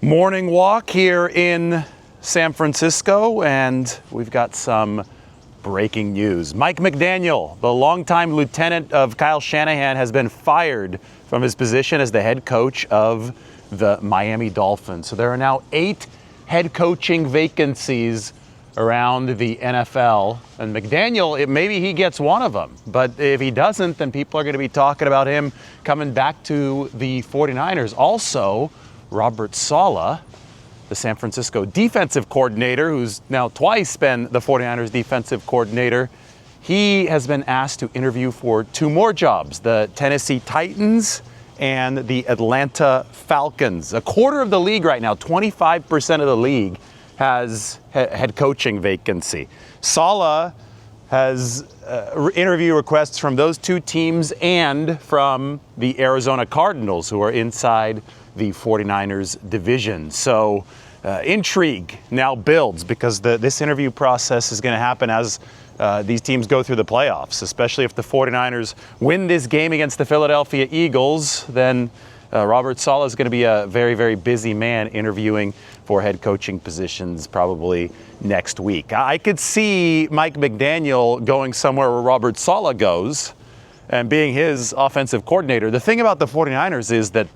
Morning walk here in San Francisco, and we've got some breaking news. Mike McDaniel, the longtime lieutenant of Kyle Shanahan, has been fired from his position as the head coach of the Miami Dolphins. So there are now 8 head coaching vacancies around the NFL, and McDaniel, maybe he gets one of them, but if he doesn't, then people are going to be talking about him coming back to the 49ers. Also, Robert Saleh, the San Francisco defensive coordinator, who's now twice been the 49ers defensive coordinator, he has been asked to interview for 2 more jobs, the Tennessee Titans and the Atlanta Falcons. A quarter of the league right now, 25% of the league, has head coaching vacancy. Saleh has interview requests from those 2 teams and from the Arizona Cardinals, who are inside the 49ers division. So intrigue now builds because this interview process is going to happen as these teams go through the playoffs, especially if the 49ers win this game against the Philadelphia Eagles. Then Robert Saleh is going to be a very, very busy man interviewing for head coaching positions probably next week. I could see Mike McDaniel going somewhere where Robert Saleh goes and being his offensive coordinator. The thing about the 49ers is that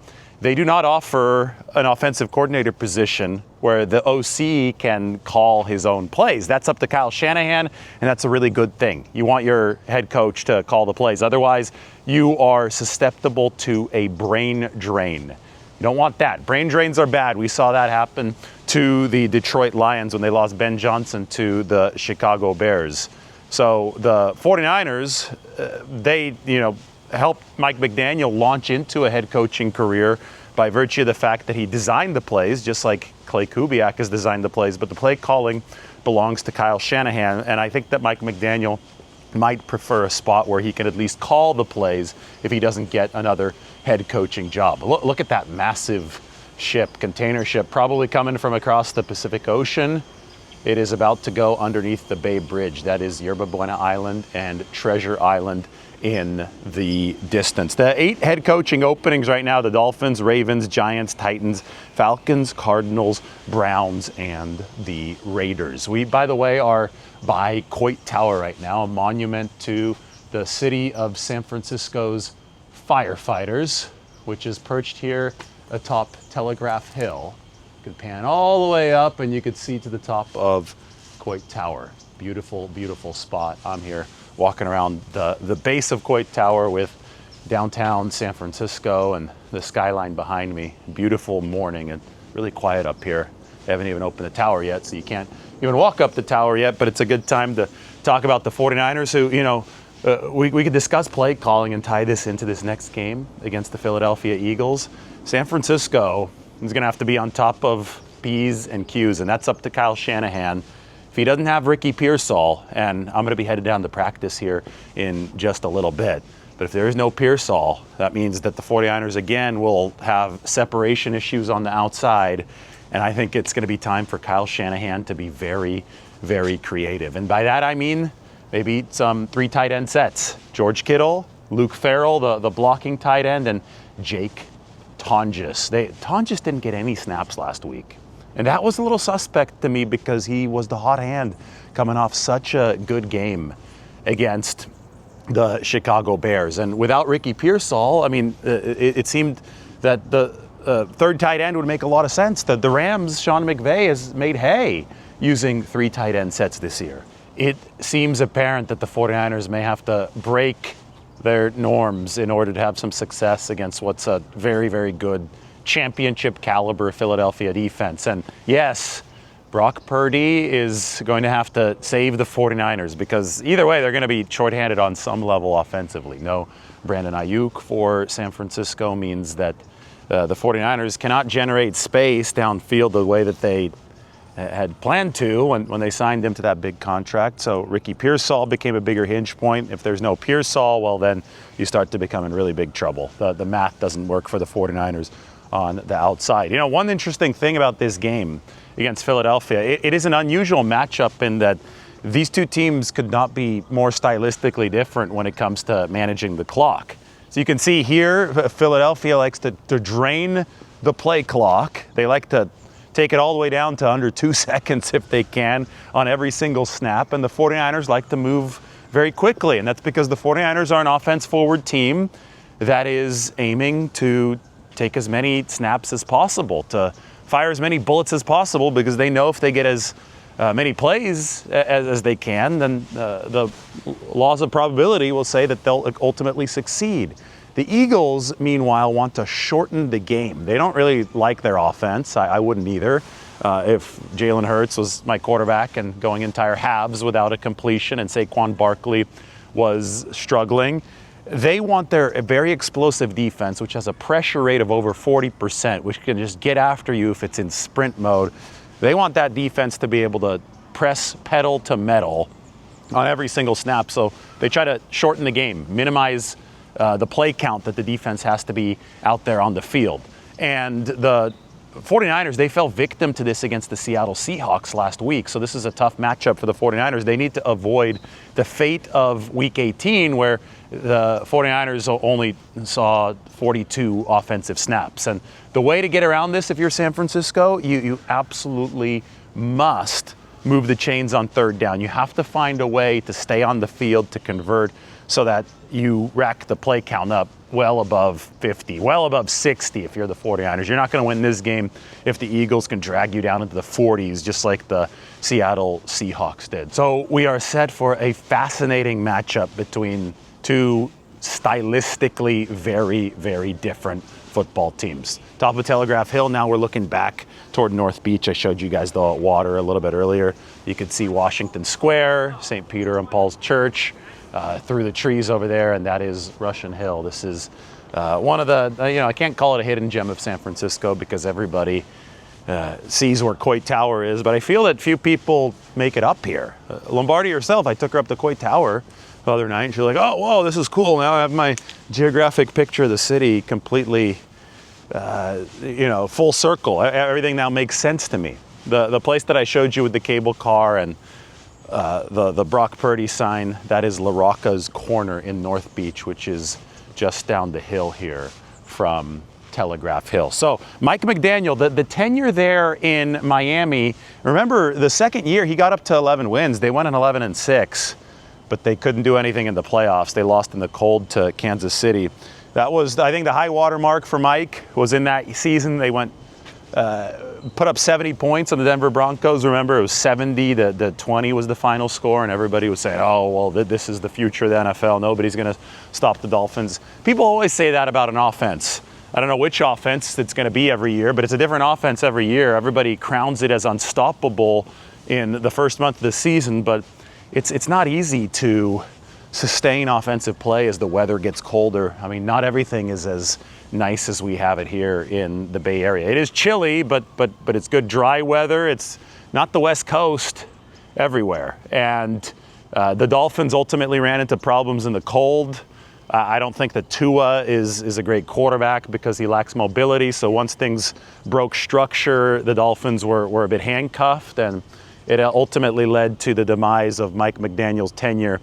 they do not offer an offensive coordinator position where the OC can call his own plays. That's up to Kyle Shanahan, and that's a really good thing. You want your head coach to call the plays. Otherwise, you are susceptible to a brain drain. You don't want that. Brain drains are bad. We saw that happen to the Detroit Lions when they lost Ben Johnson to the Chicago Bears. So the 49ers, they, helped Mike McDaniel launch into a head coaching career by virtue of the fact that he designed the plays, just like Clay Kubiak has designed the plays, but the play calling belongs to Kyle Shanahan, and I think that Mike McDaniel might prefer a spot where he can at least call the plays if he doesn't get another head coaching job. Look at that massive ship, container ship, probably coming from across the Pacific Ocean. It is about to go underneath the Bay Bridge. That is Yerba Buena Island and Treasure Island in the distance. The 8 head coaching openings right now: the Dolphins, Ravens, Giants, Titans, Falcons, Cardinals, Browns, and the Raiders. We, by the way, are by Coit Tower right now, a monument to the city of San Francisco's firefighters, which is perched here atop Telegraph Hill. You could pan all the way up and you could see to the top of Coit Tower. Beautiful, beautiful spot. I'm here walking around the base of Coit Tower with downtown San Francisco and the skyline behind me. Beautiful morning and really quiet up here. They haven't even opened the tower yet, so you can't even walk up the tower yet, but it's a good time to talk about the 49ers who, we could discuss play calling and tie this into this next game against the Philadelphia Eagles. San Francisco is going to have to be on top of P's and Q's, and that's up to Kyle Shanahan. If he doesn't have Ricky Pearsall, and I'm going to be headed down to practice here in just a little bit, but if there is no Pearsall, that means that the 49ers again will have separation issues on the outside, and I think it's going to be time for Kyle Shanahan to be very, very creative. And by that I mean maybe some 3 tight end sets. George Kittle, Luke Farrell, the blocking tight end, and Jake Tonjes. Tonjes didn't get any snaps last week. And that was a little suspect to me because he was the hot hand coming off such a good game against the Chicago Bears. And without Ricky Pearsall, I mean, it seemed that the 3rd tight end would make a lot of sense. The Rams, Sean McVay, has made hay using 3 tight end sets this year. It seems apparent that the 49ers may have to break their norms in order to have some success against what's a very, very good championship caliber Philadelphia defense. And yes, Brock Purdy is going to have to save the 49ers because either way, they're going to be shorthanded on some level offensively. No Brandon Ayuk for San Francisco means that the 49ers cannot generate space downfield the way that they had planned to when they signed him to that big contract. So Ricky Pearsall became a bigger hinge point. If there's no Pearsall, well, then you start to become in really big trouble. The math doesn't work for the 49ers on the outside. One interesting thing about this game against Philadelphia, it is an unusual matchup in that these 2 teams could not be more stylistically different when it comes to managing the clock. So you can see here, Philadelphia likes to drain the play clock. They like to take it all the way down to under 2 seconds if they can on every single snap. And the 49ers like to move very quickly. And that's because the 49ers are an offense-forward team that is aiming to take as many snaps as possible, to fire as many bullets as possible, because they know if they get as many plays as they can, then the laws of probability will say that they'll ultimately succeed. The Eagles, meanwhile, want to shorten the game. They don't really like their offense. I wouldn't either. If Jalen Hurts was my quarterback and going entire halves without a completion and Saquon Barkley was struggling, they want their very explosive defense, which has a pressure rate of over 40%, which can just get after you if it's in sprint mode. They want that defense to be able to press pedal to metal on every single snap. So they try to shorten the game, minimize the play count that the defense has to be out there on the field. And the 49ers, they fell victim to this against the Seattle Seahawks last week. So this is a tough matchup for the 49ers. They need to avoid the fate of Week 18, where the 49ers only saw 42 offensive snaps. And the way to get around this, if you're San Francisco, you absolutely must move the chains on third down. You have to find a way to stay on the field, to convert, so that you rack the play count up well above 50, well above 60 if you're the 49ers. You're not going to win this game if the Eagles can drag you down into the 40s, just like the Seattle Seahawks did. So we are set for a fascinating matchup between two stylistically very, very different football teams. Top of Telegraph Hill, now we're looking back toward North Beach. I showed you guys the water a little bit earlier. You could see Washington Square, St. Peter and Paul's Church, through the trees over there, and that is Russian Hill. This is one of the, I can't call it a hidden gem of San Francisco because everybody sees where Coit Tower is, but I feel that few people make it up here. Lombardi herself, I took her up to Coit Tower the other night, and she's like, oh, whoa, this is cool. Now I have my geographic picture of the city completely, full circle. Everything now makes sense to me. The place that I showed you with the cable car and the Brock Purdy sign, that is La Rocca's Corner in North Beach, which is just down the hill here from Telegraph Hill. So Mike McDaniel, the tenure there in Miami, remember the second year he got up to 11 wins. They went in 11-6, but they couldn't do anything in the playoffs. They lost in the cold to Kansas City. That was, I think, the high water mark for Mike was in that season. They went put up 70 points on the Denver Broncos. Remember, it was 70-20 was the final score, and everybody was saying, oh, well, this is the future of the NFL. Nobody's going to stop the Dolphins. People always say that about an offense. I don't know which offense it's going to be every year, but it's a different offense every year. Everybody crowns it as unstoppable in the first month of the season, but it's not easy to sustain offensive play as the weather gets colder. I mean, not everything is as nice as we have it here in the Bay Area. It is chilly, but it's good dry weather. It's not the West Coast everywhere. And the Dolphins ultimately ran into problems in the cold. I don't think that Tua is a great quarterback because he lacks mobility. So once things broke structure, the Dolphins were a bit handcuffed, and it ultimately led to the demise of Mike McDaniel's tenure.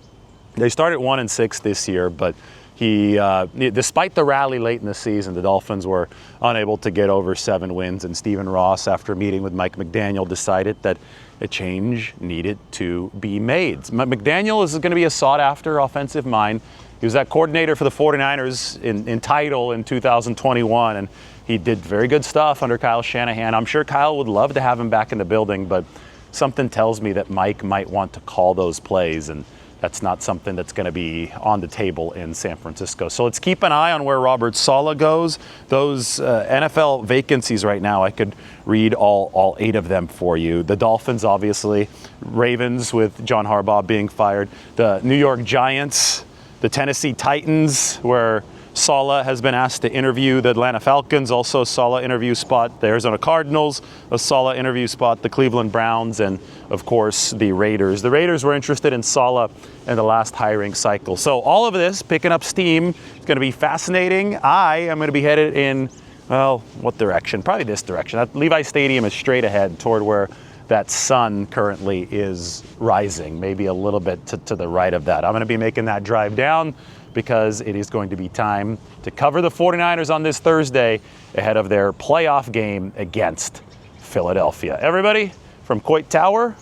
They started 1-6 this year, but despite the rally late in the season, the Dolphins were unable to get over 7 wins, and Stephen Ross, after meeting with Mike McDaniel, decided that a change needed to be made. McDaniel is going to be a sought-after offensive mind. He was that coordinator for the 49ers in title in 2021, and he did very good stuff under Kyle Shanahan. I'm sure Kyle would love to have him back in the building, but something tells me that Mike might want to call those plays, and that's not something that's going to be on the table in San Francisco. So let's keep an eye on where Robert Saleh goes. Those NFL vacancies right now, I could read all 8 of them for you. The Dolphins, obviously. Ravens with John Harbaugh being fired. The New York Giants. The Tennessee Titans, where Saleh has been asked to interview. The Atlanta Falcons, also a Saleh interview spot. The Arizona Cardinals, a Saleh interview spot. The Cleveland Browns, and of course the Raiders. The Raiders were interested in Saleh in the last hiring cycle. So all of this picking up steam. It's going to be fascinating. I am going to be headed in, well, what direction? Probably this direction. That Levi Stadium is straight ahead toward where that sun currently is rising, maybe a little bit to the right of that. I'm going to be making that drive down because it is going to be time to cover the 49ers on this Thursday ahead of their playoff game against Philadelphia. Everybody from Coit Tower,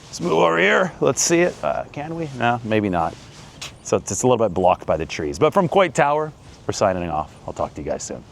let's move over here. Let's see it. Can we? No, maybe not. So it's a little bit blocked by the trees. But from Coit Tower, we're signing off. I'll talk to you guys soon.